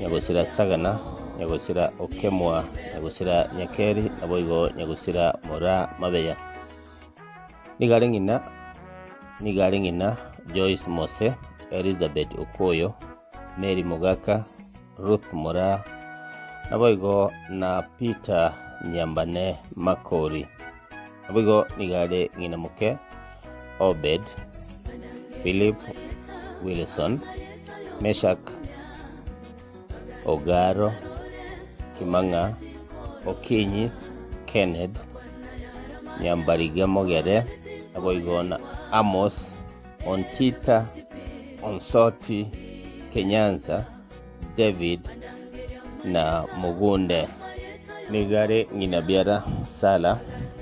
nyagusira sagana nyagusira okemwa nyagusira nyakeri naboigo nyagusira mora mabeya nigare ngina Joyce Mose, Elizabeth Okoyo, Mary Mogaka, Ruth Mora naboigo na Peter Nyambane Makori naboigo nigare ngina muke Obed Philip Wilson, Meshak Ogaro, Kimanga Okinyi, Kenneth Nyambariga Mogere naboigo na Amos Ontita Onsoti Kenyanza David na Mugunde nigare ngina biara Sala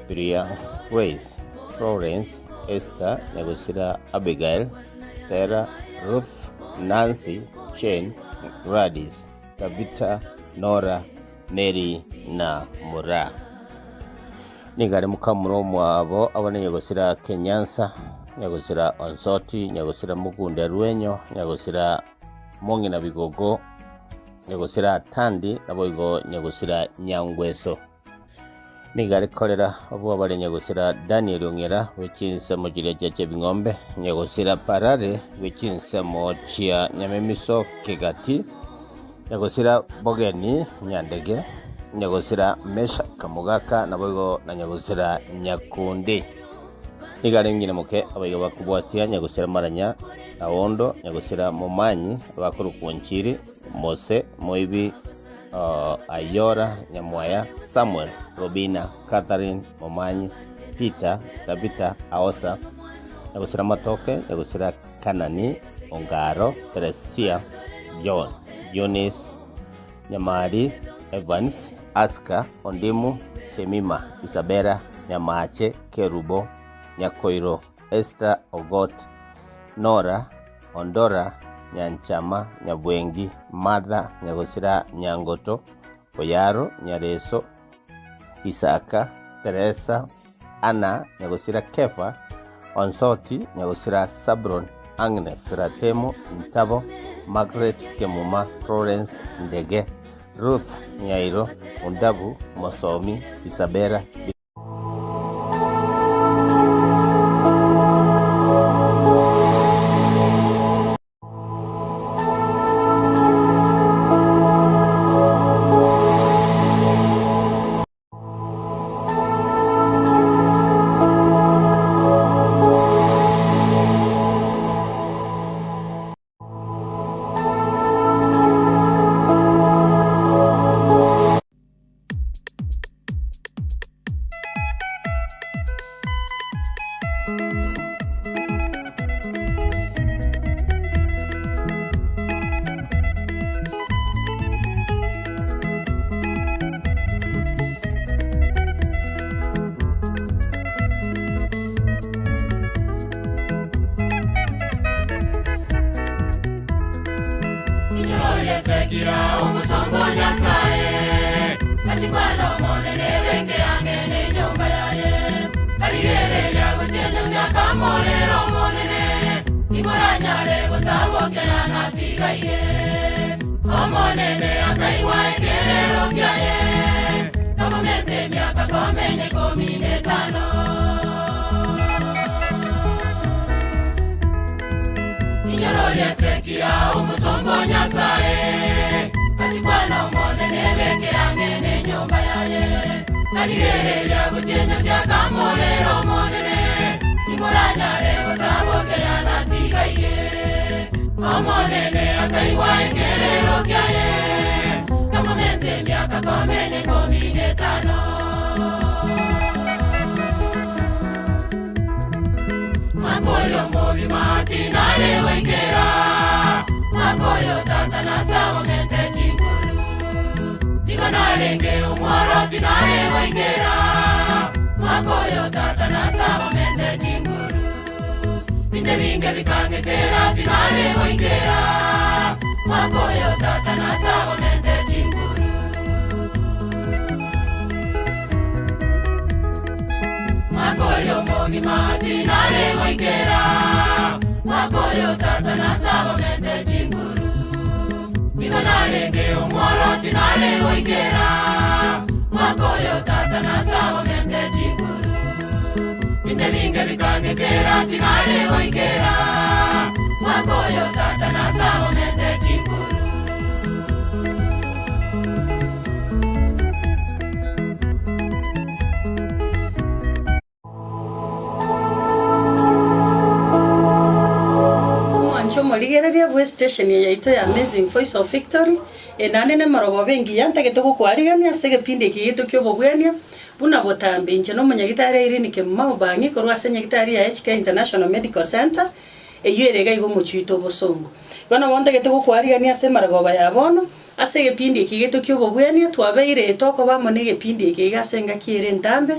Priya Grace Florence Esther nyagusira Abigail Stella Ruth Nancy Chen Gladys Tabitha Nora Mary na Mura nigare mukamuro mwabo abone nyagusira Kenyanza nyagusira Onsoti nyagusira Mugunde Rwenyo nyagusira Mongi na Bigogo nyagusira Tandi naboigo nyagusira Nyangweso nigare kolera abo abale nyagusira Daniel Ongera wechinsa mojire jaje bingombe nyagusira Parare wechinsa mochia Nyamemiso Kegati nyagusira Bogeni Nyandege nyagusira Mesha Kamugaka naboigo na nyagusira Nyakundi nigare ngina muke abayiga bakubwatia nyagusira Maranya Awondo nyagusira Momanyi abakuru kunchiri Mose Moibi Ayora Nyamwaya Samuel Robina Catherine Momanyi Peter Tabitha Aosa nyagusira Matoke nyagusira Kanani Ongaro Teresia John Jonis Nyamari Evans Aska Ondimu Chemima Isabera Nyamache Kerubo Nyakoiro Esther Ogot Nora Ondora Nyanchama Nyabwengi Madha nyagusira Nyangoto Oyaro Nyareso Isaka Teresa Ana nyagusira Kefa Onsoti nyagusira Sabron Agnes Ratemo Ntabo Margaret Kemuma Florence Ndege Ruth Nyairo Undabu Mosomi Isabera Sekira umusongo nyasaye Kachikwana monene benge angene nyomba yaye Karigere lyago chenye siaka molero monene Igoranya lego taboke ya natiga ye Omonene akaiwa ekerero kyaye Kama mete miaka komenye komine tano Inyorolia sekia umusongo nyasaye Kachikwana monene benge angene nyomba yaye Karigere lyago chenye siaka molero monene Igoranya lego taboke ya natiga ye Omonene akaiwa ekerero kyaye Kama mete miaka komenye komine tano Makoyo mogi mati nale wengera Makoyo tata na sawa mente chinguru Tigo nalenge umwaroti nale wengera Makoyo tata na sawa mente chinguru Pinde vinge vikange kera tinale wengera Makoyo tata na sawa mente chinguru Makoyo mogi mati nale wengera Makoyo tata na sawa mente chinguru Tigo nalenge tinale goikera makoyo tata na sawa mente chinguru inde binge bikangekera tinale goikera makoyo tata na sawa mente chinguru. Morigereria bwe station ya ito ya Amazing Voice of Victory enane marogo bengi yantagete gukwarigania sege pinde kigitu kyo bobwenia buna botambe inche no munyagitari irini ke mabangi korwa senyagitari ya HK International Medical Center eyerega igo muchito bosongo bana bontagete gukwarigania se marogo bayabono asege pinde kigitu kyo bobwenia twabeire etoko bamonege pinde kiga senga kiere ntambe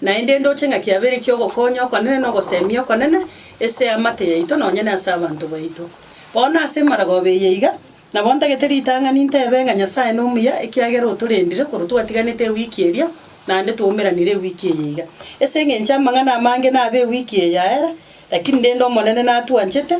na inde ndo chenga kiabere kyo gokonyo konene no gosemio konene ese amate yaito no nyene asa abantu baito bona ase marago beyeiga na bonta geteri tanga nintebe nga nyasaye no muya ekiagera oturendire kurutu atiganete wiki eria na ande tuumeranire wiki yeiga ese ngencha mangana mange na be wiki yaera lakini ndendo monene na atuanchete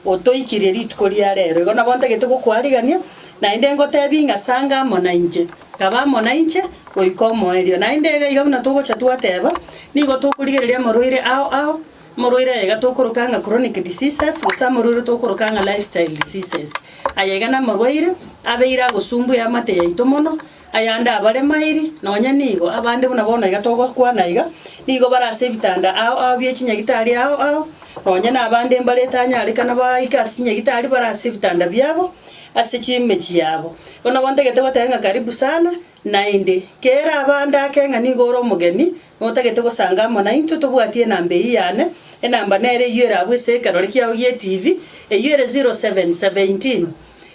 otoikire ritukori arero igona bonta gete gukwarigania na inde ngotebi nga sanga mona inje kaba mona inje oikomo erio na inde ga igabuna tugocha tuateba nigo tukurigereria maruire ao Moroira yega tokorokanga chronic diseases usa moroira tokorokanga lifestyle diseases ayegana moroire abeira gusumbu ya mate yaito mono ayanda abare mairi nonya nigo abande buna bona iga togo kwana iga nigo barase bitanda abye chinyagitari ao nonya na abande mbaletanya alikana ba ikasinya gitari barase bitanda byabo ase chimechi yabo bona bonte gete gotenga karibu sana na inde kera abanda kenga nigo mugeni notagete gosanga mona into tobwatie nambe iyane enamba nere yera bwese karori kiao ye TV eyere 0717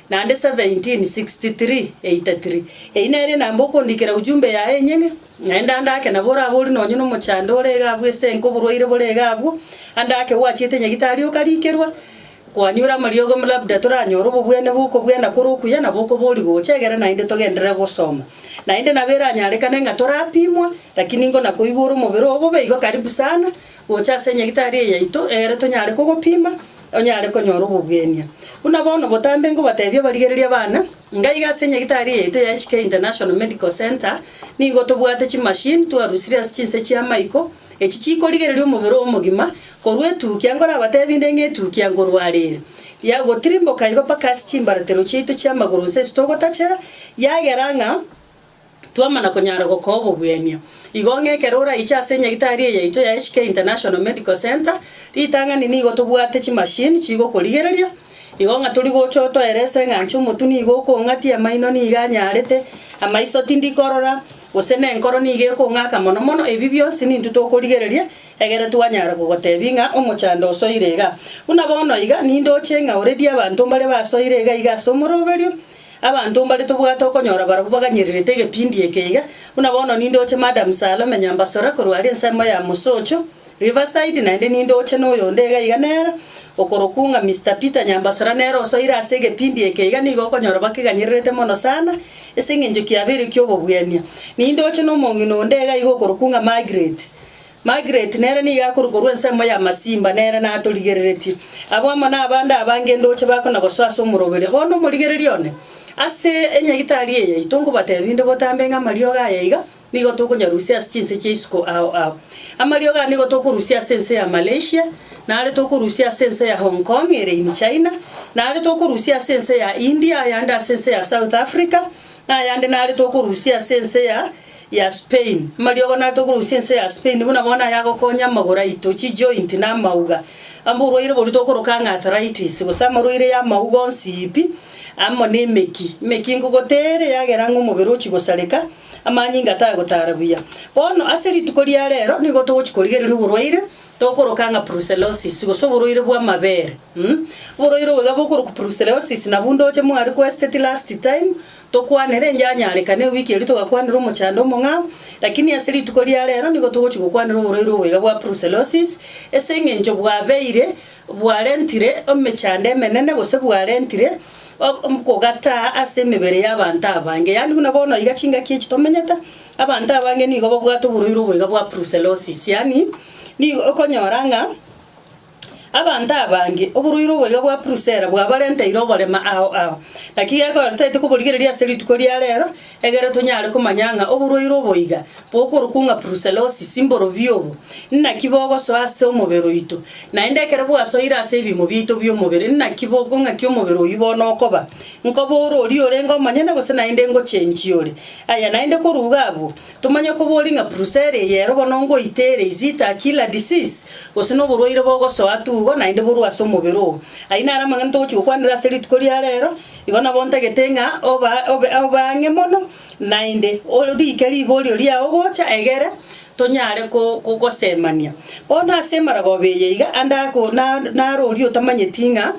nande 176383 einere nambo kondikira ujumbe ya enyenge naenda ndake nabora buri nonyo no muchandore ga bwese nkoburoire borega bwo andake wachite nyagitari okarikerwa kwanyura mariogo mlabda turanyoro bubwene buko bwena kurukuya na buko boli gochegera na inde togendere gosoma na inde nabera nyarekane nga torapimwa lakini ngo nakuiguru mubiro obo beigo karibu sana gocha senye gitari yaito ere tonyare kugopima onyare konyoro bubwenia unabona botambe ngo batebye barigereria bana ngaiga senye gitari yaito ya HK International Medical Center nigo tobwate chi machine twarusire chinse chia maiko echichiko ligererio mubiro omugima korwetu kyangora batebinde ngetu kyangorwarire ya gotrimbo kaigo pakasi chimbaratero chitu chia maguru se stogo tachera yageranga twamana konyara gokobo bwenio igonge kerora icha senya gitari yaito ya HK International Medical Center litanga nini gotobwate chi machine chigo koligereria igonga tuli gochoto erese nganchu mutuni igoko ngati amaino ni iganyarete amaiso tindi korora osene nkoro ni igeko ngaka mono mono ebibyo sinindu tokoligereria egere twanyara kugotebinga omochando osoirega unabono iga nindo chenga already abantu mbale basoirega iga somoroberio abantu mbale tobwata okonyora barabaganyirite gepindi ekeiga unabono nindo che Madam Salome Nyambasora korwali ensemo ya Musocho Riverside na ende nindo che no yondega iga nera okorokunga Mr. Peter Nyambasora nero soira asege pindi ekeiga nigo okonyora bakiganyirite mono sana esengenjo kiabere kyobo bwenia nindo che no mongino ndega igo okorokunga Margaret nere ni yakurukorwa ensemo ya Masimba nere na atoligerereti abwamo na abanda abange ndoche bako na goswaso murobere bono murigererione ase enyagitari ye itongo batebinde botambenga marioga yaiga nigo tokonyarusia chinse chisko ao amarioga nigo tokurusia sense ya Malaysia na ale tokurusia sense ya Hong Kong ere in China na ale tokurusia sense ya India yanda sense ya South Africa na yande na ale tokurusia sense ya Spain marioga na tokurusia sense ya Spain buna bona yago konya magora itochi joint na mauga amburo ire bori tokurukanga arthritis gosama ruire ya maugo nsipi amo ne meki ngogotere yagera ng'umubiro chigosareka amanyinga ta gotarabuya bono aseri tukoria rero nigo togochikorigerera uburwaire tokorokanga brucellosis gosoburoire bwa mabere buroire wega bokoro ku brucellosis na bundo che mwari quest last time tokwanere njanyareka ne wiki eri togakwanira omochando monga lakini aseri tukoria rero nigo togochikokwanira uburwaire wega bwa brucellosis esengenjo bwabeire bwarentire omechande menene gose bwarentire kogata ase mebere y'abantu abange yani buna bono igachinga kichi tomenyeta abantu abange nigo babwato buruiro bwega bwa brucellosis yani ni okonyoranga abantu abange oburuiro boyo bwa prusera bwa balente iroborema ao nakiga ko tete kuburigereria serituko ria rero egere tonyare kumanyanga oburuiro boiga bokurukunga brucellosis simboro biobo nna kibogo so ase omobero ito naende kere bwaso ira ase ebimo bito byomobere nna kibogo ngaki omobero yibono okoba nkoboro ori orengo manyana gose naende ngo change ore aya naende koruga abo tumanye ko boringa brucella yero bonongo itere izita kila disease gose no buruiro bogo so atugo naende boru aso omobero aina ara mangana to chukwanira serituko ria rero igona bonta getenga oba ngemono nainde ori keri bori ori agocha egere tonyare ko semania bona semara gobeyeiga anda ko na rori otamanyetinga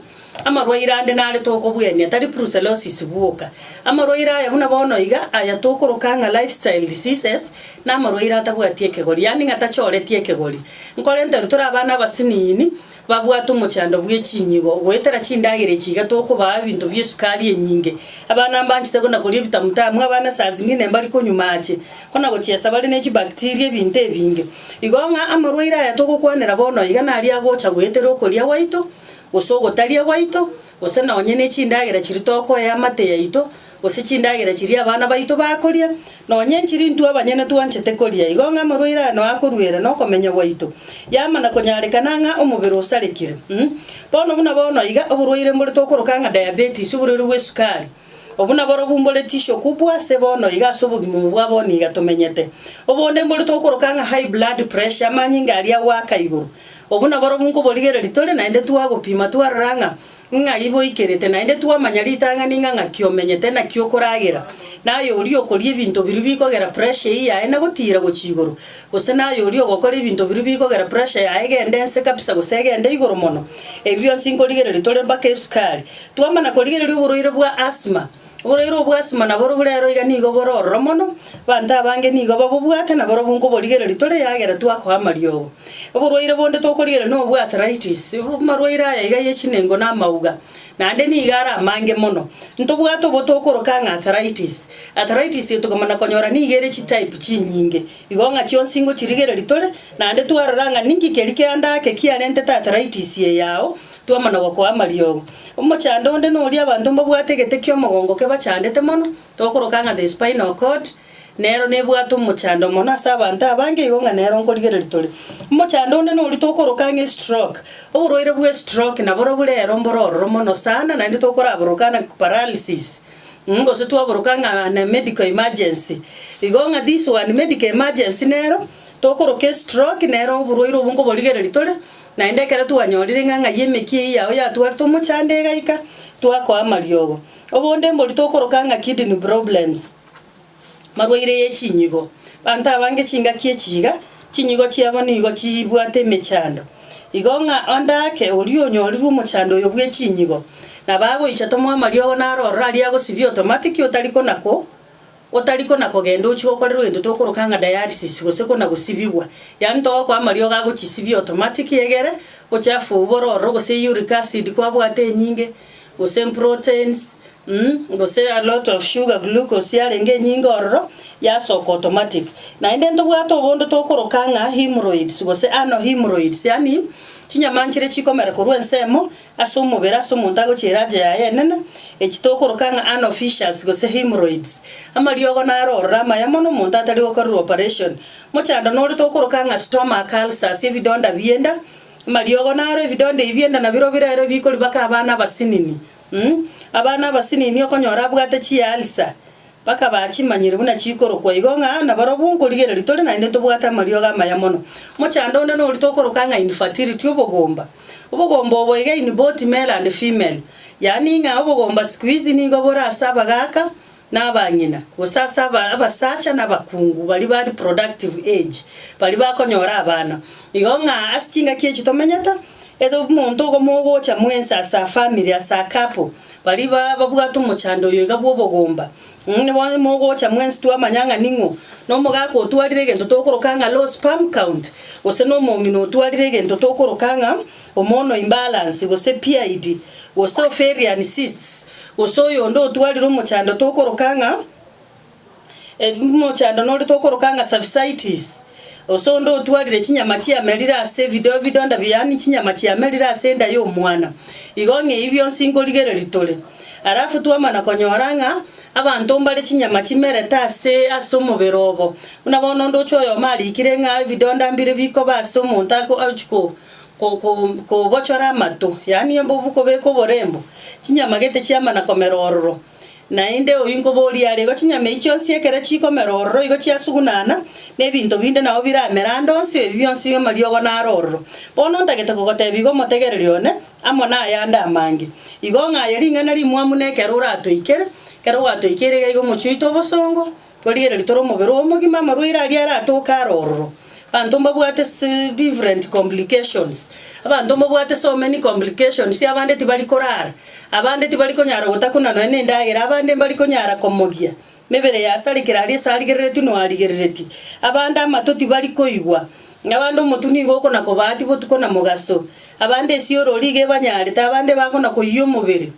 amarwaira ande nare toko bwenia tari brucellosis buoka amarwaira ya buna bono iga aya toko rokanga lifestyle diseases na amarwaira atabwatie kegori yani ngatachoretie kegori nkorente rutura abana basinini babwatu muchando bw'echinyigo gwetera chindagire chiga toko ba bintu byesukari enyinge abana mbanchite gona kuri bitamutamwe abana sazingine mbali ko nyumache kona gochiesa bali ne bacteria binte ebinge igonga amarwaira ya toko kwanera bono iga nari agocha gwetera okoria waito osogo talia waito osena onyene chindagire chiritoko ya mate yaito ose chindagire chiri abana baito bakoria no nyenchiri ntu abanyene tuanchete koria igonga marwira no akoruera no komenya waito yamana konyarekananga omubiro osarekire bono bono iga oburwaire muri tokorokanga diabetes uburiro bwesukari obuna boro bumbole tisho kubwa se bono iga sobugimo bwaboni iga tomenyete obonde muri tokorokanga high blood pressure manyinga aria waka iguru obuna boro bunko boligere litole naende tuago pima tuaranga nga ibo ikerete naende tuamanya litanga ninga ngakiomenyete na kiokoragira nayo uri okori ebinto birubiko gera pressure iya ena gotira gochigoro gose nayo uri ogokora ebinto birubiko gera pressure ya egendense kapisa gosegende igoro mono ebyo sinkoligere litole mbaka esukari tuamana koligere uburoire bwa asthma uburoiro bwa asthma na boro burero iga nigo bororo mono banta bange nigo babubwate na boro bunko boligere litole yagera tuako amariogo uburoire bonde tokoligere no bwa arthritis marwaira ya iga yechinengo na mauga nande ni igara mange mono ntobwato botokorokanga arthritis tukamana konyora ni igere chi type chinyinge igonga chionsingo chirigere litole nande tuararanga ningi kelike andake kiarente ta arthritis ye yao tuamana wako amariogo omochando onde no uri abantu mbabwategete kyo mogongo ke bachandete mono tokorokanga the spinal cord nero nebwato mochando mono asabanta abange igonga nero nkoligere litole mochando onde no uri tokorokanga stroke oburoire bwe stroke na boro burero mbororo mono sana na ndi tokora borokana paralysis ngose tuaborokanga na medical emergency igonga this one medical emergency nero tokoroke stroke nero oburoire bungo boligere litole na indekera tuanyorire nganga yemeki yao ya tuarto mochande gaika tuako amariogo obonde mboli tokorokanga kidney problems marwaire yechinyigo banta bange chinga kiechiga chinyigo chiabo nigo chibwate mechando igonga ondake olio nyoriru mochando yo bwechinyigo na babo ichatomo amariogo naro rali yago sibi automatic otaliko nako gendo uchigo korero endo tokorokanga dialysis gose kona gosibiwa yani to kwa mario gago chisibi automatic yegere ochafu bororo gose uric acid kwa bwate nyinge gose proteins gose a lot of sugar glucose yarenge nyinga ororo ya soko automatic na ndendo bwato bondo tokorokanga hemorrhoids gose ano hemorrhoids yani chinyamanchire chikomera korwa ensemo asomo bera asomo ndago chiraje ya yenene echitokorokanga ano fissures gose hemorrhoids amariogo naro rama ya mono monta tari gokorwa operation mochando nori tokorokanga stomach ulcers evidonda bienda amariogo naro evidonda ibienda na biro birero bikori baka abana basinini abana basinini okonyora bwate chi ulcer baka bachimanyire buna chikoro kwa igonga na barobunko ligere litole na inde tobwata marioga maya mono mochando onde no litokorokanga infertility obogomba oboige in both male and female yani nga obogomba squeeze ningo bora asaba gaka nabanyina gosasa abasacha nabakungu bali bari productive age bali bakonyora abana igonga asichinga kiechi tomenyata edo muntu gomogocha mwensa sa family asa couple bali babwato mochando yoga bobogomba Mwani mogo cha mwensi tuwa manyanga ningo no mogako tuwalire gento tokorokanga low sperm count ose no mongino tuwalire gento tokorokanga hormonal imbalance gose PID gose ovarian cysts gose yondo tuwalire mochando tokorokanga mochando no tokorokanga cervicitis osondo otwarire chinyama chia merira ase video nda byani chinyama chia merira ase nda yo mwana igonge ibyo singoligereri tole arafu twamana konyoranga abantu mbale chinyama chimereta ase omoberobo unabona ndo choyo mali kirenga video ndambire biko base omuntu achuko ko bochora mato yani embovu ko beko borembo chinyama gete chiamana komerororo na inde oyingo boli arego chinyama icho siekera chiko merororo igo chiasugunana nebinto binde nawo biramerando nsi byonsi yo maliogo narororo bono ntagete kogotebigo motegererione amona ayanda amangi igo ng'ayeringana rimwamu nekerura atoikere kero watoikere igo mochuito bosongo koligere litoro mobero omogima marwira ali aratoka arororo bantu mbabwate different complications abantu mbabwate so many complications abande tibali korara abande tibali konyara gotakuna no ene ndagera abande mbali konyara komogia mebere ya salikira ali saligereti no aligereti abande amatoti bali koigwa ngabando mutuni goko nako bati botuko na mugaso abande sioro lige banyare tabande bako na koyo mubere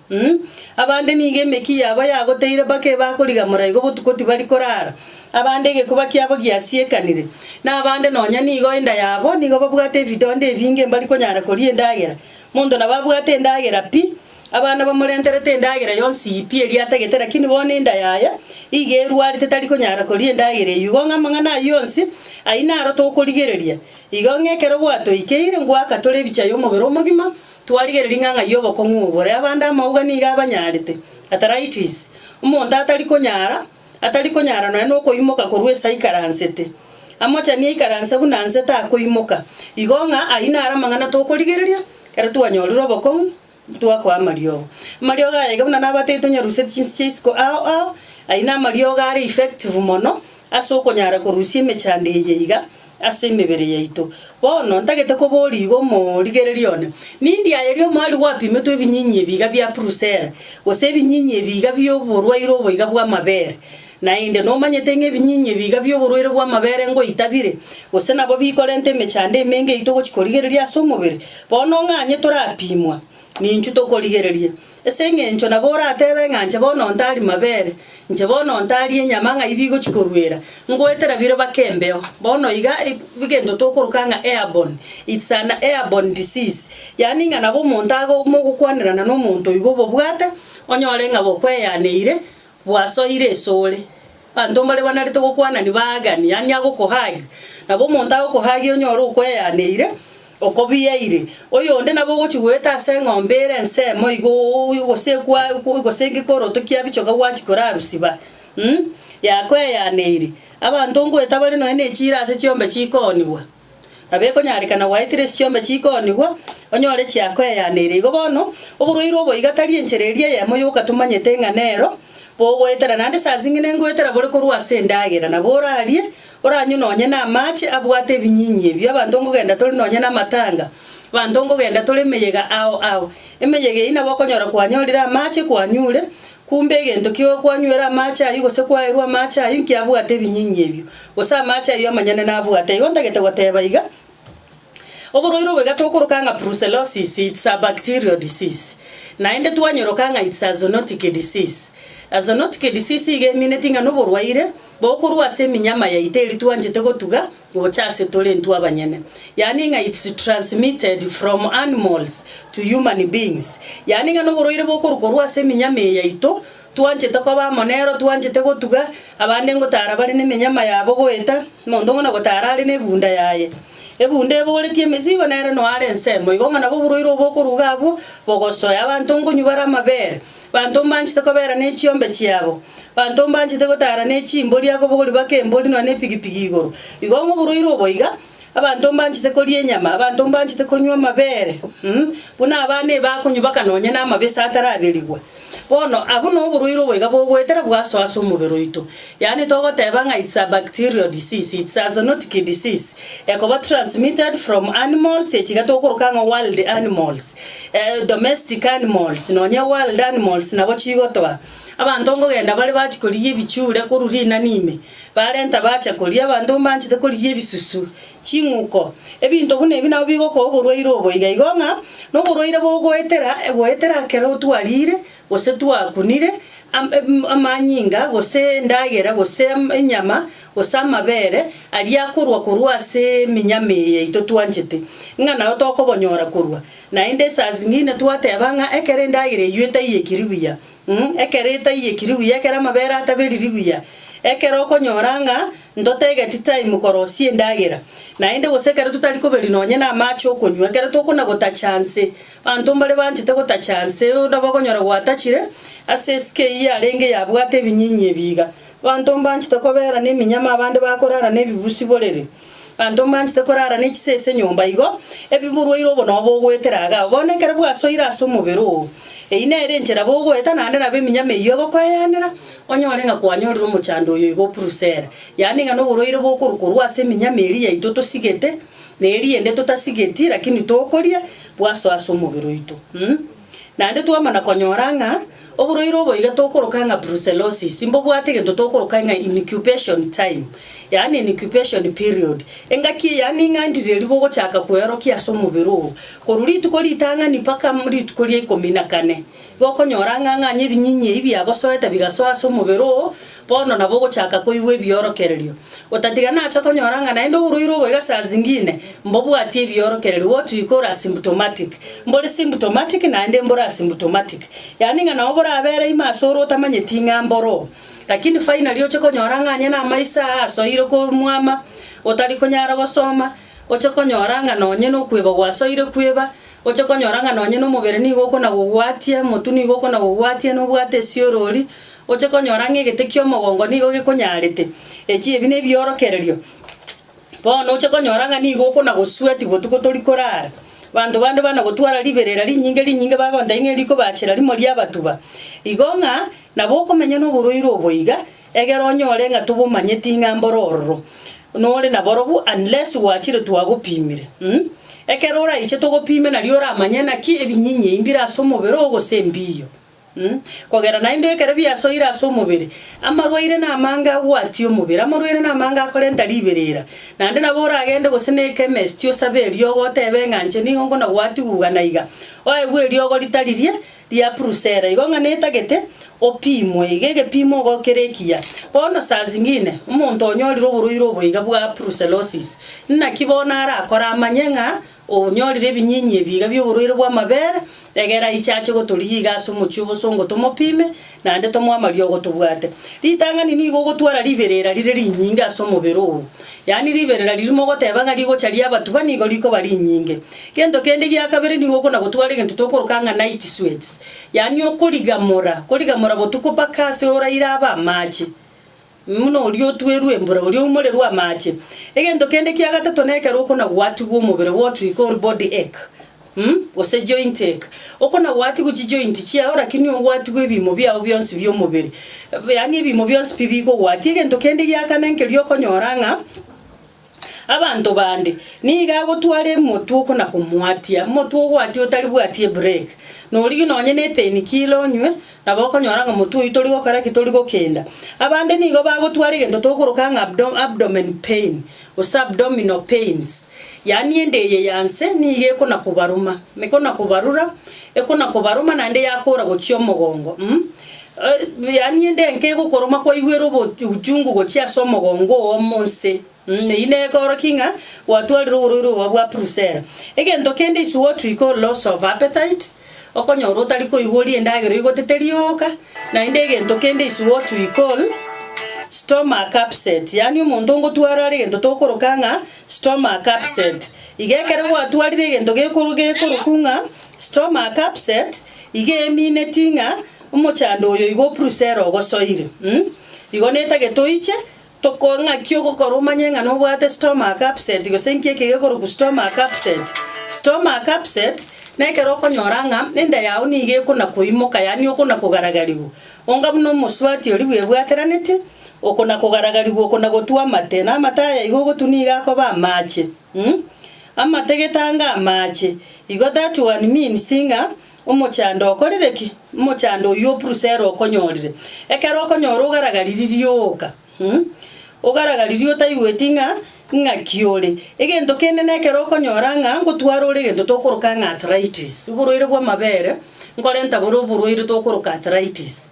abande nige meki yaba yagoteire bake bakoliga murayigo botuko tibali korara abande ge kuba kyabo gyasiekanire na abande nonya nigo enda yabo nigo babwate vidonde vinge mbali konyara koli endagera mundo na babwate endagera pi abana bamurenterete endagera yonsi pi eri ategete lakini bone enda yaya igerwari tetali konyara koli endagera yugo ngamangana yonsi aina aroto koligereria igonge kero bwato ikeire ngwaka tole bicha yo mobero mogima twaligereri nganga yobo kongubore abanda mauga niga abanyarete arthritis umuntu atali konyara no koimoka korwesa ikaransete amocha ni ikaranse bunanse ta koimoka igonga aina aramangana to koligereria kero twanyoriro bokong twakwa mario ga yega buna nabateto nyaruse chinsisko aina mario ga ari effective mono asoko nyara korusie mechande yiga ase mebere yaito bono ntagete ko boli go mo ligererione nindi ayerio mali wapi meto ebinyinyi biga bya prusera ose ebinyinyi biga byo borwairo boiga bwa mabere na inde no manyete ngebinyinyi biga byo borwairo bwa mabere ngo itabire ose nabo bikorente mechande menge ito go chikoligereria aso mobere bono nganye torapimwa ninchu to koligereria esenge ncho nabora atebe nganje bono ntali mabere nje bono ntali enyama nga ibigo chikorwera ngoetera bire bakembeo bono iga bigendo tokorukanga airborne it's an airborne disease yani nga nabo montago mogukwanirana no muntu igo bobwate onyore nga bokweyaneire bwasoire sole bandombale banarito gukwana ni bagani yani agokohaga nabo montago kohagi onyore ukweyaneire okobiyaire oyo nde nabo gochigweta sengombere nsemo igo sekenge koro tokia bichoga wachikora bisiba yakwe yaneire abantu ngo etabali no ene chira ase chiombe chikoniwa abeko nyarikana waitire chiombe chikoniwa onyore chiakwe yaneire igo bono oburuiro obo igatari enchereria yemo yokatumanyete nganero bogwetera nande sazingine ngwetera bore korwa sendagera na borarie oranyu nonye na mache abwate binyinyi byo abantu ngogenda toli nonye na matanga abantu ngogenda toli meyega ao emeyege ina bakonyora kwanyorira mache kwanyure kumbe gento kyo kwanywera mache ayo gose kwairwa mache ayo kiabwate binyinyi byo osa mache ayo amanyane na abwate igonda gete goteba iga oburoiro bwe gatokorokanga brucellosis it's a bacterial disease na inde twanyorokanga it's a zoonotic disease azoonotic disease ige minetinga no borwaire bokurwa se minyama ya iteri twanjete gotuga gochase tole ntu abanyene yani nga it's transmitted from animals to human beings yani nga no borwaire bokurwa se minyama ya ito twanjete ko ba monero twanjete gotuga abande ngotara bali ne minyama yabo goeta mondongo na gotara ali ne bunda yaye ebunde boletie mesigo nere no are nsemo igonga na boburoiro bokurugabo bogosoya abantu ngonyubara mabere bantu mbanchite kobera ne chiombe chiabo bantu mbanchite gotara ne chimboli yako bogoli bakemboli no ne pigipigi igoro igongo buroiro boiga abantu mbanchite kolie nyama abantu mbanchite konywa mabere buna abane bakonyubaka nonye na mabesa atarabeligwa bono abuno buruiro boiga bogwetera bwaso aso mubero ito yani togoteba nga it's a bacterial disease it's a zoonotic disease ekoba transmitted from animals echigatokoroka wild animals domestic animals nonya wild animals nabo chigotwa abantu ngogenda bali bachikoliye bichule kururina nime barenta bacha kolia abantu mbanchite koliye bisusu chinguko ebinto bune bina bigo ko buruiro boiga igonga no buruiro bogwetera kero twalire ose twakunire amanyinga gose ndagera gose enyama gose amabere aria kurwa ase minyame yaito twanchete ng'ana otokobonyora kurwa naende saa zingine twatebanga ekere ndagera iyete iyekiribuya ekereta iyekiribuya ekere amabere ataberibuya ekero okonyoranga ndotegeti time korosie ndagera naende gose ekero tutari koberi nonye na amache okonywa ekero tokona gota chance bantu mbare banchete gota chance ndabokonyora gwatachire ase SKE arenge yabwate ebinyinyi ebiga bantu mbanchete kobera n'eminyama abande bakorara n'ebibusi borere bantu mbanchete korara n'ekisese nyomba igo ebiburwaire obono obogweteraga bonekere bwasoira ase omobere ogo ere enchera bogweta nande nabe eminyama eyo gokweyanera onyore ng'a kwanyorire omochando oyo igo purusera yani ng'a noborwaire bokorukorwa ase eminyama eri yaito tosigete neriende totasigeti lakini tokoria bwaso ase omobere oito nande twamana konyora ng'a oborwaire obo iga tokoroka ng'a brucellosis imbo bwate gento tokoroka ng'a incubation time yani incubation period engaki yani ng'andireri bogochaka kwerokia ase omobere ogo korwa rituko ritang'ani mpaka rituko ria 14 gokonyora ng'ang'anya ebinyinyi ebi biagosoete bigasoa ase omobere ogo bono nabo ogochaka koigwa ebiorokererio otatiga nacha konyora ng'a naende oborwaire obo iga saa zingine mbo bwati ebiorokererio what we call asymptomatic mbore symptomatic naende mbore asymptomatic yani ng'a nabo borabere imasoro otamanyeti ng'a mboro lakini finally oche konyora ng'anya na maisa asoire ko mwama otari konyara gosoma oche konyora ng'a nonye nokweba gwasoire kweba oche konyora ng'a nonye nomobere nigo okona gogwatia motu nigo okona gogwatia nobwate esiorori oche konyora ng'a egete kia omogongo nigo gekonyarete echi ebi na ebiorokererio bono oche konyora ng'a nigo okona gosweti botuko tori korara bantu bande bana gotwara liberera rinyinge bagonda ing'e riko bachera rimo ria batuba igo ng'a nabo okomenya noborwaire oboiga egero onyore ng'a tobomanyeti ng'a mbororo nore naborobu unless gwachire twagopimire ekero oraiche togopime nario oramanya naki ebinyinyi imbira ase omobere ogose mbiyo kogera naende ekero biasoire ase omobere amarwaire namanga agwatie omobere amarwaire namanga akorenta riberera nande nabo oragende gose na chemist osabe eriogo otebe ng'anche nigo nkona gwatiguga naiga oegwa eriogo ritaririe ria purusera igo ng'a netagete opimwe iga egepimo ogokerekia bono saa zingine omonto onyorire oborwaire oboiga bwa brucellosis naki bono arakora amanye ng'a onyorire ebinyinyi ebiga bia oborwaire bwa amabere egera ichache gotoriga ase omochi obosongo tomopime nande tomwamari ogotobwate ritang'ani nigo ogotwara riberera rire rinyinge ase omobere ogo yani riberera ririmo ogoteba ng'a rigocha ria abatuba nigo rikoba rinyinge gento kende gia kabere nigo okona gotwara egento tokoroka ng'a night sweats yani okorigamora botuko mpaka ase oraire aba amache muno orio twerwe embura orio umorerwa amache egento kende kia gatato nekero okona gwatigwa omobere what we call body ache ose joint ache okona gwatigwa chi joint chiao lakini ogwatigwa ebimo biao bionsi bia omobere yani ebimo bionsi bibigo gwati egento kende gia kana nkerio okonyora ng'a abantu bande niga gotwara emotu okona komwatia motu ogwati otari bwatie break norigi nonye ne pain kilo onywe nabo okonyora ng'a motu oyo tori gokora ki tori gokenda abande nigo bagotwara egento tokoroka ng'a abdomen pain ose abdominal pains yani ende eye yanse niga ekona kobaruma mekona kobarura ekona kobaruma naende yakora gochia omogongo yani ende nke gokoroma kwa igwero uchungu gochia ase omogongo omonse ine korokinga watwaliro ororo wa purusera egento kende is what we call loss of appetite okonyoro tari koigori endagero igoteterioka na inde egento kende is what we call stomach upset yani omonto ngotwara egento tokoroka ng'a stomach upset igekere gwatwarire egento gekorokunga stomach upset igemine tinga omochando oyo igo purusera ogosoire igo netagetoiche tokonga kyo gokoromanye ng'a nobwate stomach upset gosenkie kegekoroku stomach upset nekero okonyora ng'a enda yao niga ekona koimoka yani okona kogaragariwa onga buno omoswati ori bwebwateranete okona kogaragariwa okona gotua amate na amate aya igo gotuniga akoba amache amate getanga amache igo that one means ng'a omochando okorire ki omochando oyo purusera okonyorire ekero okonyora ogaragaririe oka ogaragaririe otaigweti ng'a kiore egento kende nekero okonyora ng'a ngotwara ore egento tokoroka ng'a arthritis oborwaire bwa amabere nkorenta bore oborwaire tokoroka arthritis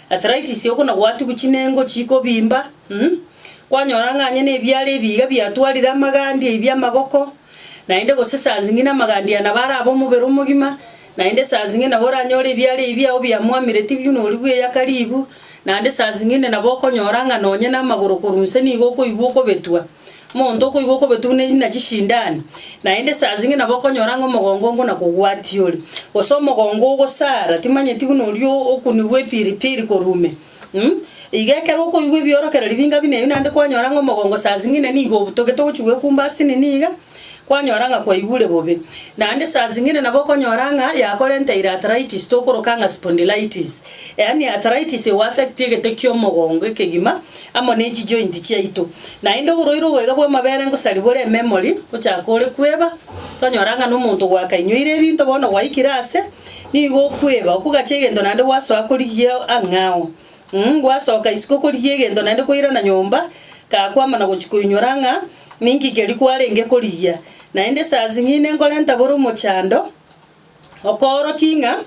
arthritis yoko na gwatu guchinengo chiko bimba kwanyora nganye ne byale ebiga byatwalira amagandi ebya magoko nainde gose saa zingine amagandi anabara abo mubero umugima nainde saa zingine nabora nyore byale ebyaho byamwamire tibyuno olibwe yakaribu nainde saa zingine naboko nyoranga nonye na maguru kurunse ni goko iboko betwa mondo ko iboko betune na chishindani nainde saa zingine naboko nyoranga mugongo na kugwati oli oso mugongo go sara timanye tibuno lyo okuniwe piripiri korume igekera uko iwe byorokera libinga bine nande kwanyora ngo mugongo saa zingine nigo butoke to chuwe kumbasi niga kwanyoranga kwa igure bobe nande saa zingine naboko nyoranga yakolente arthritis to korokanga spondylitis yani arthritis e affect yegete kyo mugongo kegima amone joint chiaito nainde buroiro wega bwa mabere ngo salibore memory kuchakore kweba tonyoranga no muntu gwakainyoire bintu bono waikirase nigo kweba okugachegendo nande waso akoriye angao gwasoka isiko liegendo nande koira na nyomba ka kwama na gochikuinyoranga ninki keri kwarenge koriya nainde saa zingine ngolenta buru muchando okoro kinga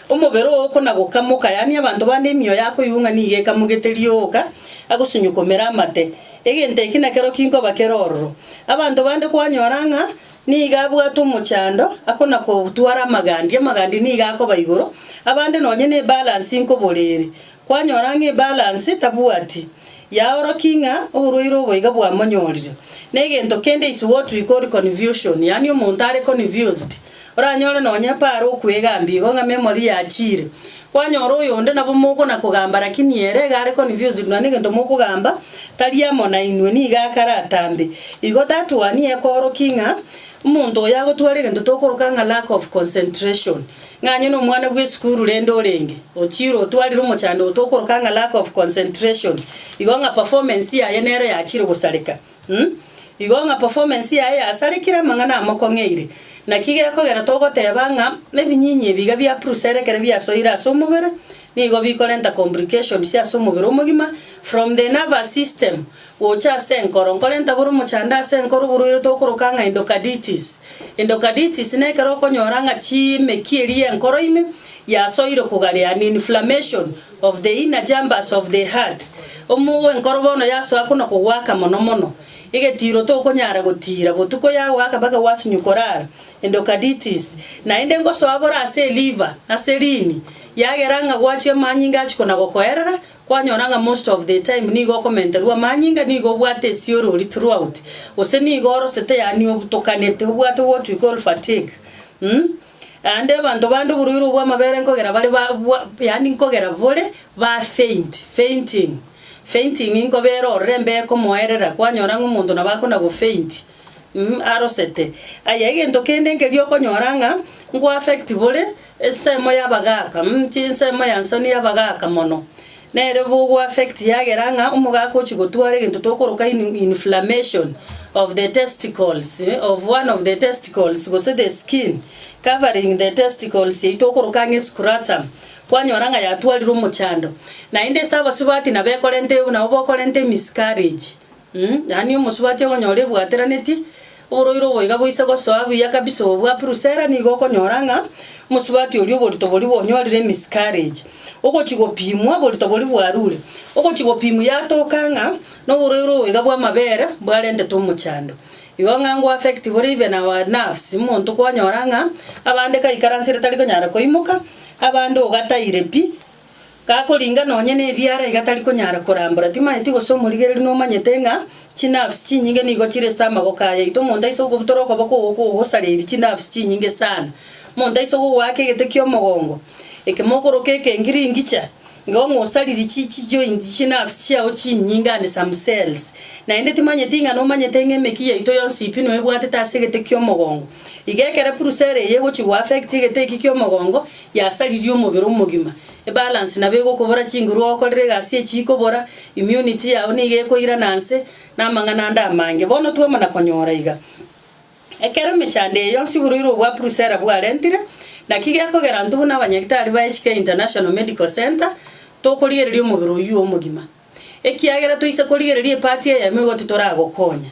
umubero oko na gokamuka yani abantu bande myo yako yunga nige kamugeterioka agusunyukomera amate egente kina kero kingo bakeroro abantu bande kwanyoranga niga bwatu muchando akona ko butwara magandi niga ko bayigoro abande nonye ne balance inko borere kwanyorange balance tabuati yaoro kinga uruiro boiga bwa monyorire negento kende is what we call confusion yani umuntu are confused oranyore nonya paro kwegambie gonga memory ya chire kwanyoro yonde nabo moko na kugamba lakini ere gare confused na negento moko gamba talia mona inwe ni gakaratambe igo tatu ani ekoro kinga umuntu yago tware gento tokorokanga lack of concentration nganye no mwana bwe skuru lendo lenge ochiro twaliro muchando otokorokanga lack of concentration igonga performance ya yenere ya chiro gusalika igonga performance ya asalikira mangana amokongeire na kigeko gera togotebanga nebinyinyi biga bya processor kere bya soira somubere nigo bikolenta complications ya somubere omugima from the nervous system ocha senkoro nkolenta buru muchanda senkoro buru tokorokanga endocarditis ne kero konyoranga chi mekieri enkoro ime ya soiro kugale an inflammation of the inner chambers of the heart omu enkoro bono yaso akuna kugwaka mono ige tiro to konyara gotira botuko ya waka baga wasunyukorara endocarditis na inde ngoso abora ase liver aserini yageranga gwache manyinga chikona gokoerera kwanyoranga most of the time nigo komenterwa manyinga nigo bwate sioro throughout ose nigo orosete yani obutokanete bwate what we call fatigue ande bando buruiro bwa mabere nkogera bali yani nkogera bole ba fainting inkobero rembe ko moerera kwanyoranga umuntu nabako na go faint arosete ayegendo kende ngelyo konyoranga ngo affect bole esemo yabagaka semo yansoni yabagaka mono nere bugo affect yageranga umugako chigotware gento tokoroka inflammation of the testicles of one of the testicles go say the skin covering the testicles itokoroka scrotum kwanyoranga yatwalira muchando na inde saba subati na bekolente na obokolente miscarriage yani umusubati wonyore bwateraneti oroiro boiga boise gosoabu yakabiso bwa prusera nigo konyoranga musubati olio bolito boli bonyorire miscarriage uko chigopimwa bolito boli bwarure uko chigopimu yatokanga no oroiro boiga bwa mabere bwarende to muchando igonga ngo affect boli even our nerves muntu kwanyoranga abande kaikaransire taliko nyara koimuka abande ogataire pi kakolinga nonye ne byara igatari konyara korambura timaiti gosomurigereri no manyetenga chinafs chinyinge nigo chire sama gokaya ito monda iso gobutoroko bako gosareri chinafs chinyinge sana monda iso wake getekyo mogongo ekemokoro keke ngiringicha ngongo saliri chichi joint chinafs chiao chinyinga and some cells na inde timanyetinga no manyetenge mekiya ito yonsipi no ebwate tasegetekyo mogongo igekera prusere yego chiwa affect getekyo mogongo ya saliri omubiro omugima balance na bego kobora chinguru okorere gasi chiko bora immunity yao nige koira nanse na mangana nda mange bono tuwe mana konyora iga ekero mechande yonsi buruiro bwa prusera bwa rentire na kige akogera ndu na abanyagitari ba HK International Medical Center to korigereria omubiro uyu omugima ekiagera tuise korigereria party ya mego tutorago konya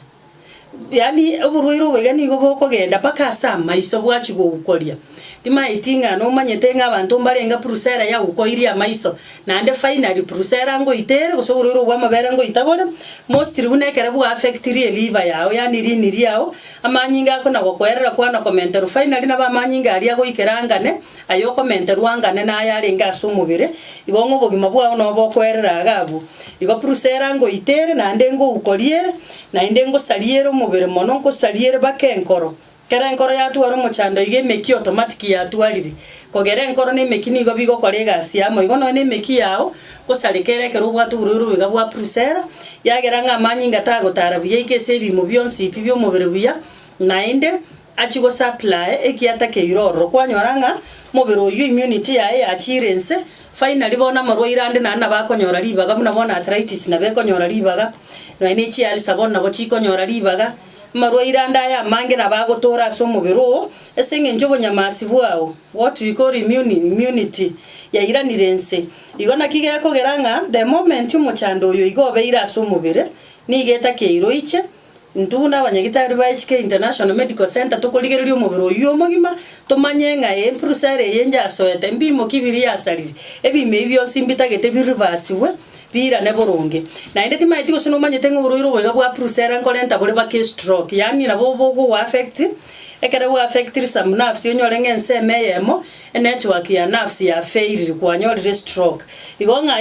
yani oburwaire obwegani igo bokogenda paka asa amaiso bwachi gogukoria timaitinga no manyete ng'abantu mbarenga prusera ya ukoiria amaiso nande finally prusera ngo itere gosoborero bwa mabere ngo itabore mostly bunekere bwa affectiri liver yao yani riniri yao amanyinga akona gokwerera kwana commenter finally na ba manyinga ari agoikerangane ayo commenter wangane na yarenga asumubire igo ngo bogima bwao no bokwerera agabu igo prusera ngo itere nande ngo ukoriere na inde ngo saliere mubire mono ngo saliere bakenkoro kera nkoro yatwara omochando ige meki automatic yatwarire kogere nkoro ne meki nigo bigo korega asiamo igo no ne meki yao gosarekere kero bwa tubururu biga bwa prusera yagera ng'amanyi ngatago tarabuye ikese bimo byonsi ipi byo mubere buya nainde achigo supply ekiatake iroro kwanyoranga mubere oyu immunity yae achirense finally bona marwaire ande na bakonyora ribaga muna bona arthritis na bekonyora ribaga no ene chi ali sabona go chikonyora ribaga marwaire anda ya mange na bagotora so mubiro esenge njobo nyamasi bwao what we call immunity ya iranirense igona kige ko geranga the moment umuchando yo igo beira so mubire nigeta keiro iche ntuna abanyagitari ba HK International Medical Center tukoligererio mubiro yo mogima tomanyenga prusere yenja soete mbimo kibiri yasariri ebime ibyo simbitagete birivasiwe bira ne boronge na inde timaiti go sino manyete ng'uburiro bwega bwa prusera nkorenta buri bake stroke yani nabo bogo affect ekere bwa affect some nerves yonyore ng'enseme yemo network ya nerves ya fail kwanyorire stroke igonga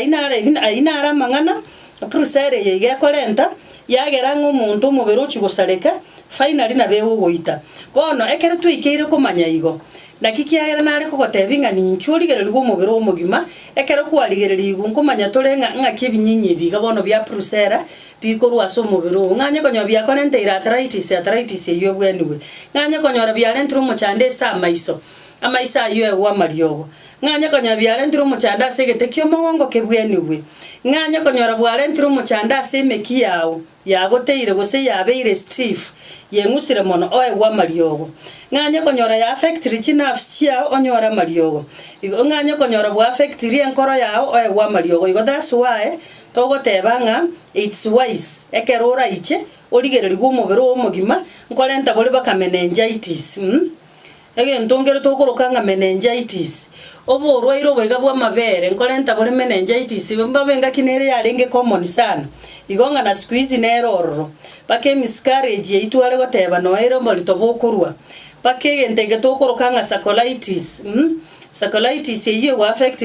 ainara mang'ana prusera yege korenta yagera ng'omuntu mubiro chigosareka finally na bego goita bono ekere twikeire komanya igo nakikiagera nare kogotebinga ninchurigereri go mubiro omogima ekero kwarigereri igu nkomanya torenga ng'akebinyinyi biga bono bya prusera bikorwa so mubiro ng'anye konyo bya korente arthritis yo bweniwe ng'anye konyora bya rentro mochande sa maiso amaisa yo ewa mariogo ng'anye konyo bya rentro mochanda segete kyo mongongo kebweniwe ng'anye konyora bwa rentro mochanda se meki yao yagoteire gose yabeire stiff yengusire mono oe wa mariogo ng'anye konyora ya affect rich nerves yao onyora mariogo igo ng'anye konyora bwa affect ri enkoro yao oe wa mariogo igo that's why togotebanga it's wise ekerora iche origereri go mubiro omogima nkorenta bori baka meningitis ege ntongere tokorokanga meningitis obo rwairo bwega bwa mabere nkorenta bori meningitis babenga kinere yarenge common sana igonga na squeeze neroro bake miscarriage yeitware goteba noero molito bokurwa bake gentege tokorokanga sacculitis yeyo affect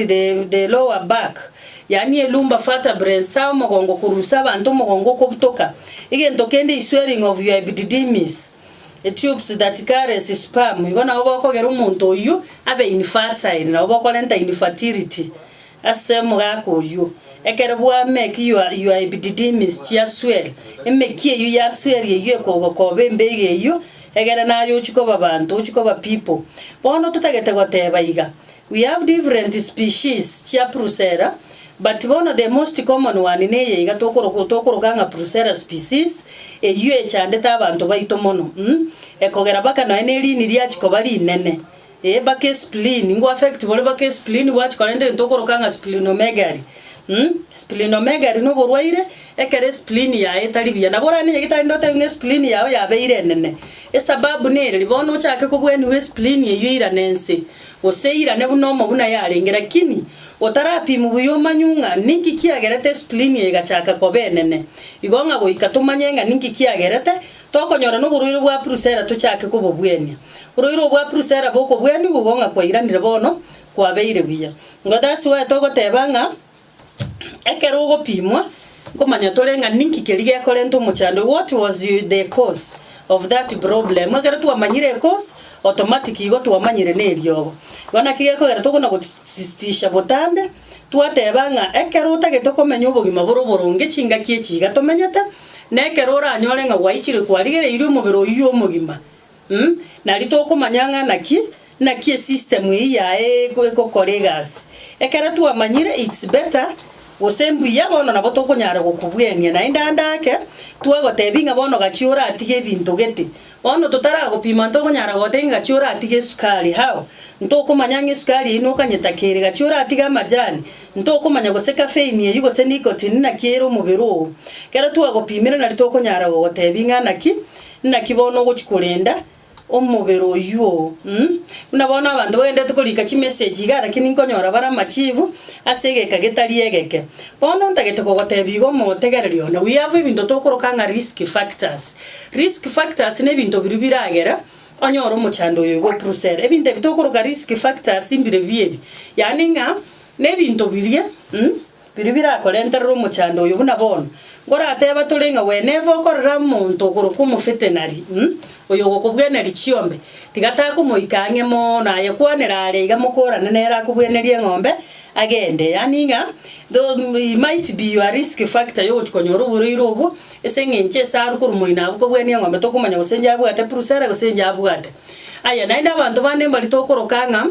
the lower back yani elumba vertebrae sa mogongo kurusa abantu mogongo kobutoka igento kende swelling of your epididymis tubes that carries sperm igona obokogera umuntu oyu abe infertile na obokolenta infertility asemo gako oyu ekere bwa make your epididymis chia swell emeki eyu ya swell yeyo kogokobe mbege eyu egere nayo chiko babantu chiko ba people bono tutagete goteba iga we have different species chia prusera but one of the most common one neye iga tokorokanga prusera species eyu echandeta abantu baito mono ekogera baka no eneri ni ria chiko bali nene bake spleen ngo affect bole bake spleen watch kalende tokorokanga splenomegaly splenomegaly no borwaire ekere spleen ya etaribia na borani yegitari ndote nge spleen yawe yabeire nene esababu nere libono chake ko bweni we spleen yeyu nense oseira ne bunomo buna yarengera kini otarapi mu buyomanyunga ninki kiagerete spleen yegachaka ko benene igonga goika tumanyenga ninki kiagerete tokonyora no buruiro bwa prusera tuchake ko bobwenya buruiro bwa prusera boko bweni gugonga kwa iranire bono kwa beire biya ngoda suwa togotebanga ekero gopimwa komanya torenga ninki kerige korento muchando what was the cause of that problem agara tu amanyire cause automatic igo tu amanyire ne ryogo gona kige ko gara tokona gotistisha botambe twatebanga ekero utagete komenya obogima boroboronge chinga kiechiga tomenyete nekero ranyore nga waichire kwarigere iri omubiro yu omogima na litokomanyanga naki system iyi ya ekokoregas ekero tu amanyire it's better osembu yabono nabo tokonyara gokubwenia na indandake twagotebinga bono gachiora atige bintu gete bono tutara gopima ntokonyara gotenga gachiora atige sukari hao ntokomanya sukari ino kanyetakere gachiora atiga majani ntokomanya gose caffeine yugo se nicotine na kiero mubiro kera twagopimira na litokonyara gotebinga naki na kibono gochikurenda omubero oyo unabona abantu bagendete kolika chi message ga lakini nkonyora bara machivu asegeka getari egeke bono ntagete kogotebigo motegererio na we have ebinto tokorokanga risk factors ne binto birubiragera onyoro mochando oyo go process ebinto bitokoroka risk factors imbire biebi yani nga ne binto birie birubira kolenterero mochando oyo buna bono ngora ateba tulinga wenevo korera muntu okoroka mufetenari oyo gokubweneri chiombe tigata kumoikange mo na yakwanera arega mukorana nera kubwenerie ng'ombe agende yani nga it might be your risk factor yo chikonyoro buriro obo esengenche saru kurumoina buko bwenia ng'ombe tokumanya gusenja bwate prusera gusenja bwate aya naenda abantu bane bali tokorokanga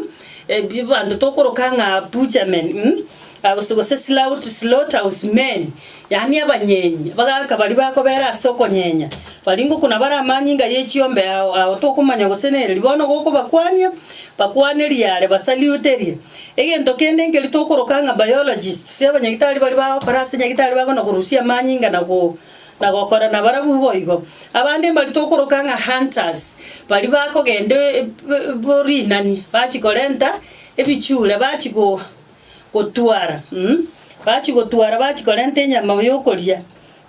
bibantu tokorokanga butchermen abusugose slaughterhouse men yani abanyenyi bagaka bali bako bera soko nyenya balingo kuna bara amanyinga yechiombe otokumanya gosenere libono goko bakwane liare basaliuterie egento kende ngeli tokorokanga biologist sebanyagitari bali bakora senyagitari bako no kurusia amanyinga na gokora na barabu boigo abande bali tokorokanga hunters bali bako gende bori nani bachikolenta ebichule bachigo gotwara bachigotuara bachikolente nyama yokoria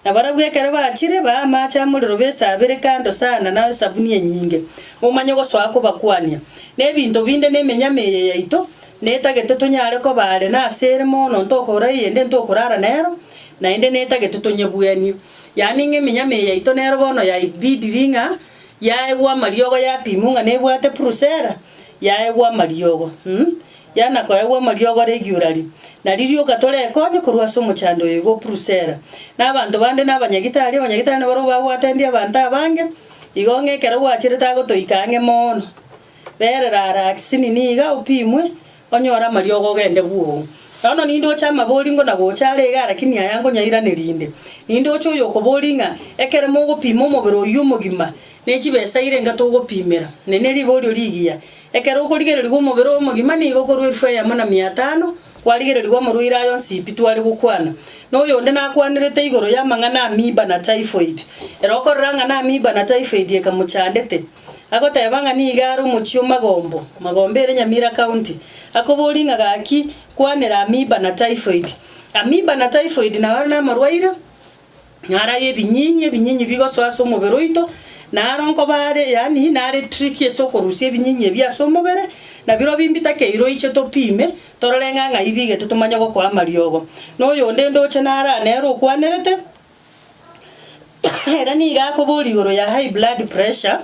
abarabwekere bachire bamacha muliro besabire kando sana nawe sabuni nyinge umanye goswako bakwania nebinto binde nemenyameye yaito netagete tonyare ko bare na sere mono ntokora yende ntokorara nero na inde netagete tonyebueni yani ngemenyameye yaito nero bono ya ibidiringa yaegwa mariogo ya pimunga nebwate prusera yaegwa mariogo yana kwa ewa mariogo regularly na ririo gatore konye kurwaso muchando yego prusera n'abantu bande n'abanyagitari baro bagwatendia abantu abange igonge kero gwachire tago toikange mono berera aksini niga upimwe onyora mariogo gende buo nono nindo chama bolingo na gochare ga lakini ayango nyaira nerinde nindo choyo ko bolinga ekere mo gupimo mobero yumugima nechibesa irenga to gupimira neneri borio ligia ekero ukorigererwa omobero omogima nigo korwa erufu ya mana 500 kwarigererwa omorwira ayo nsipi twari gukwana noyo nde nakwanirete igoro ya mang'ana amiba na typhoid erokoranga na amiba na typhoid ekamuchandete agotebanga ni igaro muchio magombe ere Nyamira county akobolinga gaki kwanera amiba na typhoid na wana marwaire nara ebinyinyi bigoswaso omobero ito naronko bare yani nare tricky sokorusie binyinyi bya somobere na biro bimbita keiro iche topime tororenga nga ibige tutumanya go kwa mariogo no yonde ndoche nara nero kwanerete era ni ga ko boligoro ya high blood pressure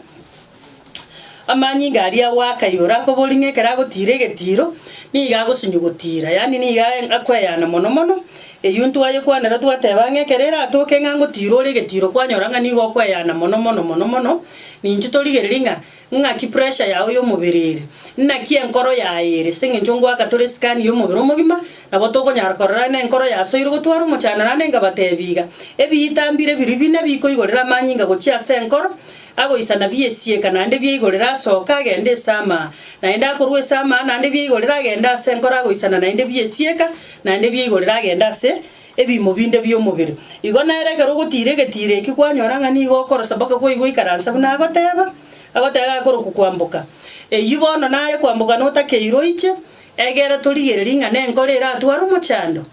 amanyi ngari ya waka yora ko bolinge kera go getiro ni ga go sunyugotira yani ni ga akweyana mono eyuntu aye kwanera twatebange kerera atoke ngango tiro getiro kwanyoranga ni go kweyana mono ni ntutorigereringa ngaki pressure yawe yo mubirire naki enkoro yaire sengenjongo akatore scan yo mubiro mogima nabotoko nyarkorera na enkoro yaso iro gotwara muchana nane ngabatebiga ebiyitambire biribina biko igorera manyinga gochia senkoro ago isana biesie kana ande biigorera soka gende sama na enda korwe sama na ande biigorera genda senkoro ago isana na ande biesieka na ande biigorera genda se ebimo binde byo mubiri igona ere kero gotire getire kikwanyoranga ni go korosa baka ko igikaransa buna agoteba koro kukwambuka yubono naye kwambuka notakeiro iche egera torigereringa nenkorera atwara umuchando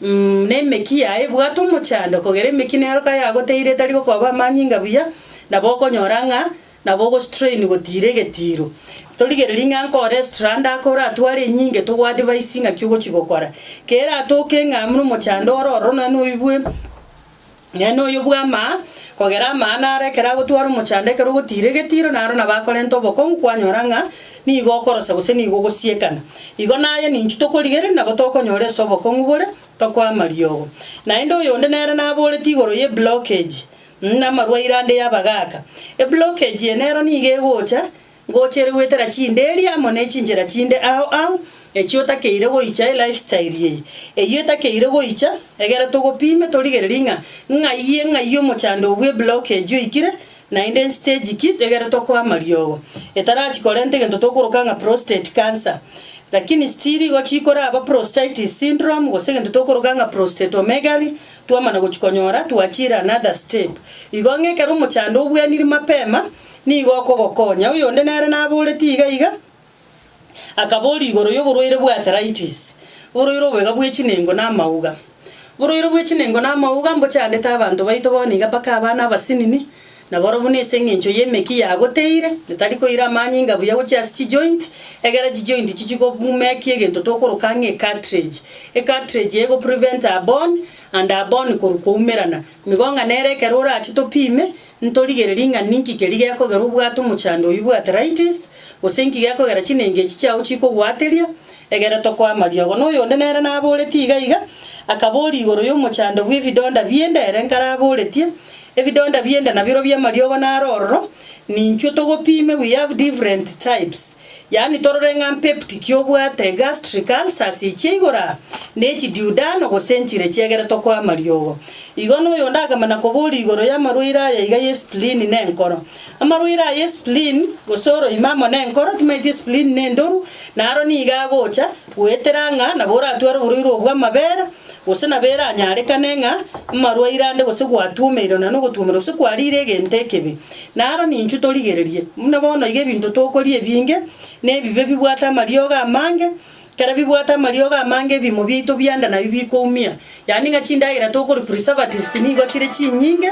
nemeki yae bwato umuchando kogere meki nero kaya agoteire tari gokoba manyinga buya naboko nyoranga naboko strain gotire getiro torigereringa nko restaurant akora atware nyinge to advice nga kyugo chigokora kera atoke ngamru umuchando ororo na noibwe neno yobwama kogera mana rekera gotwara umuchande kero gotire getiro naro nabakorento boko kwanyoranga ni gokorosa gose ni gogosiekana igo naye ni nchuto korigere nabo tokonyore soboko ngubure tokwa mariogo na indo yonde nere nabore tigoro ye blockage na marwaira ande yabagaka blockage enero ni gegocha ngochere wetera chinderi amone chinjera chinde ao echiota keire goicha lifestyle ye eyeta keire goicha egera togopime torigereringa ngaiyo mochando obwe blockage ikire na inden stage ki egera tokwa mariogo etarachi korente gento tokorokanga prostate cancer lakini still gochikora aba prostatitis syndrome gosegende tokoroganga prostatomegaly twamana gochikonyora twachira another step igonge kero muchando obwaniri mapema ni goko gokonya uyo nde nere nabole tiga akabori igoro yoborwaire bwa arthritis boroiro bwega bw'echinengo na mauga boroiro bw'echinengo na mauga mbochande ta abantu baito boniga paka abana basinini na boro bunese ng'encho yemeki yagoteire netari koira amanyinga buya gochasi joint egera joint chichiko bumeki egento tokoroka ng'e cartridge ego prevent a bone and a bone korukumerana migonga nere kerora achitopime ntorigereri ng'a ninki kerige yakogera obwato muchando oyu bwa arthritis osenki yakogera chinenge chichao chiko gwateria egera tokoa mariogo no yonde nere nabore tiga akabori igoro yo muchando bwe vidonda biende erenkara boretie evidonda bienda na biro bya mariogo na rororo nincho togopime we have different types yani tororenga peptic yobwate gastric ulcers ichigora nechi duodeno gosenchire chegere tokwa mariogo igono yondaga mana kobori igoro ya maruira ya iga spleen ne nkoro amaruira ya spleen gosoro imamo ne nkoro timaiti spleen ne ndoru naro ni iga gocha weteranga na bora atwara buriro bwa mabera gosena bera anyareka nenga marwa irande gose gwatumeiro na no gutumira gose kwarire gentekebe naro ni nchu torigererie muna bono ige bintu tokorie binge ne bibe bibwata marioga amange kera bibwata marioga amange bimubito byanda na bibiko umia yani ngachindagira tokori preservatives ni gochire chinyinge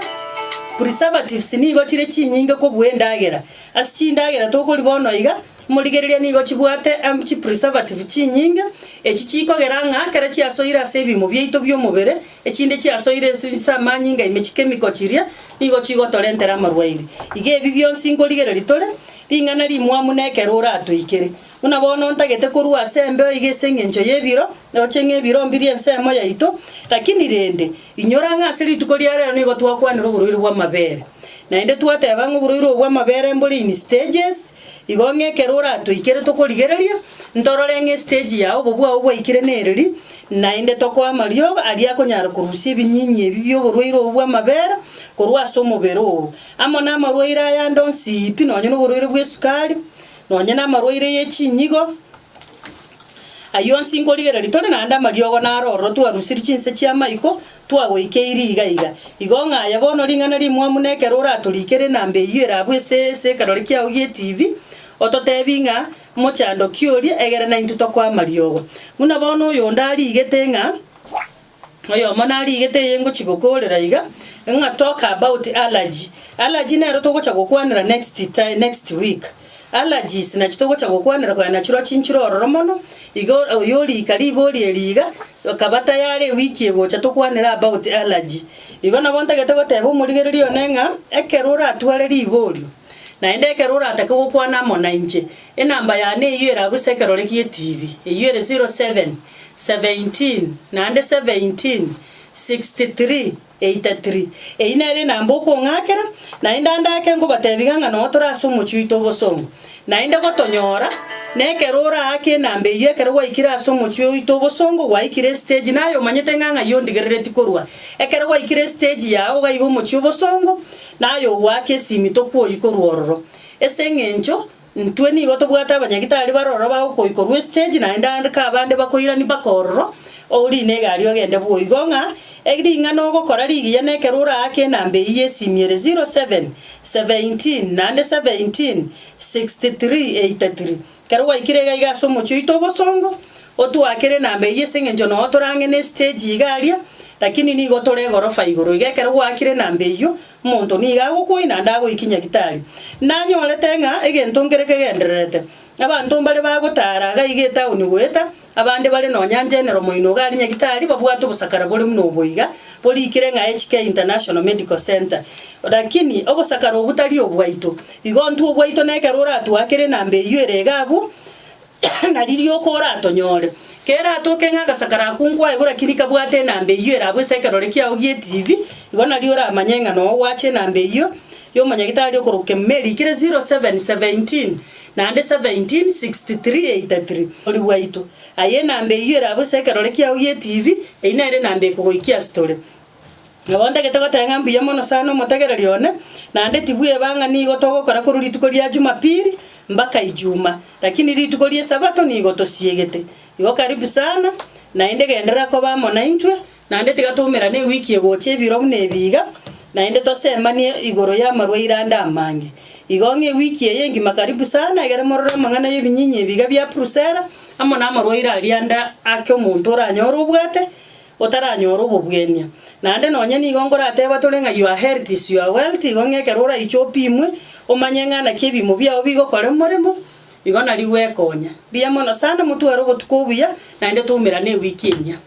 preservatives ni gochire chinyinge ko bwendagera asichindagira tokori bono iga murigereria ni gochibwate amchi preservative chinyinge echichiko geranga kera chiasoira sebi mubyeito byomubere echinde chiasoire samanyinga imechi chemical chiria ni gochigo torentera marwairi ige bibyo singo rigereri tore ringana rimwamu nekerora atoikere una bono ntagete korwa sembe ige sengencho yebiro no chenge biro mbiri ensemo yaito lakini rende inyoranga asiri tukoria rero ni gotwa kwanira bururi bwa mabere naende twateba ng'oburoiro bwa mabere mbori in stages igonge kerora toikere tokorigereria ntorore stage yao bobwa obwaikire nereri naende tokoa mariogo ari akonyara kurusia ebinyinyi ebi byoboruiro bwa mabere korwa somobero amo na maruira ya ndonsi pi nonye no boruiro bwa sukari nonye na maruire ye chinyigo ayo singorigera ritore nanda mariogo na roro twarusiri chinse chia maiko twagoikeiri iga igonga yabono ringana rimwa munekerora turikere nambe yera bwese karori kia ugie TV ototebinga mochando kiori egera na intuto kwa mariogo muna bono yondari igetenga oyo monari igete yengo chigokorera iga nga talk about allergy na roto gocha gokwanira next week allergies na chitogo cha gokwanira kwa nachiro chinchiro roromono igo yori karibo liga kabata yare wiki egocha tokwanira about allergy igo nabonta getego tebo murigererio nenga ekerora atware riborio na ende ekerora atako gokwana mo 90 enamba yane yera gusekerore kie TV yere 07 17 nande 17 63 83 einere nambo ko ngakera na indanda ke ngo batebiganga no toraso muchuito bosongo na inde gotonyora nekerora ake nambe yekero waikira so muchuito bosongo waikire stage nayo manyete nganga yondigerere tikorwa ekero waikire stage yao baigo muchuo bosongo nayo wake simito ko yikorwororo esengencho ntweni goto bwata abanyagitari baroro bawo ko ikorwe stage na indanda ka bande bakoira ni bakororo ori negari ogende bwoigonga egri ngano gokora rigiya nekerura ake nambe iye simiere 07 17 nande 17 63 83 kerwa ikirega iga so muchuito bosongo otu akere nambe iye sengenjo no torange ne stage igaria lakini ni gotore gorofa igoro igekerwa akire nambe iyo muntu ni gago kuina ndago ikinya gitari nanyore tenga egento ngereke genderete abantu mbale bagotara gaigeta unigweta abande bale no nyanjenero moino gali nyagitari babwato busakara bole muno boiga boli kirenga HK International Medical Center lakini obusakara obutali obwaito igontu obwaito nekerora atwakere nambe yere gabu nalilio kora atonyore kera atoke nganga sakara kunkwa igora kirika bwate nambe yere abusekerore kia ogie TV igona liora amanyenga no wache nambe yo manyagitari okoroke meri kire 0717 nande 176383 oli waito aye nambe yera abusekerore kia uye TV einere nambe kugoikia story ngabonda getego tengambu ya mono sano motegereri one nande tibue banga ni gotogo kora kururi tukoria Jumapili mpaka Ijumaa, lakini rituko ria Sabato nigo tosiegete. Igo karibu sana naende gendera ko bamo naintwe naende tigatumira ne wiki egoche biro bune biga naende tosemanie igoro ya marwaire anda amange. Igonge wiki yengi makaribu sana igere morora mangana yebinyinyi biga bya prusera amo na marwaire alianda akyo muntu oranyora obwate otaranyora obobwenya naende nonye ni gongora ateba tolenga your health is your wealth. Igonge kerora ichopimwe omanye ngana kebimo byao bigo kore moremo igona liwe konya bia mono sana mutu arobo tukobuya naende tumira ne wiki enya.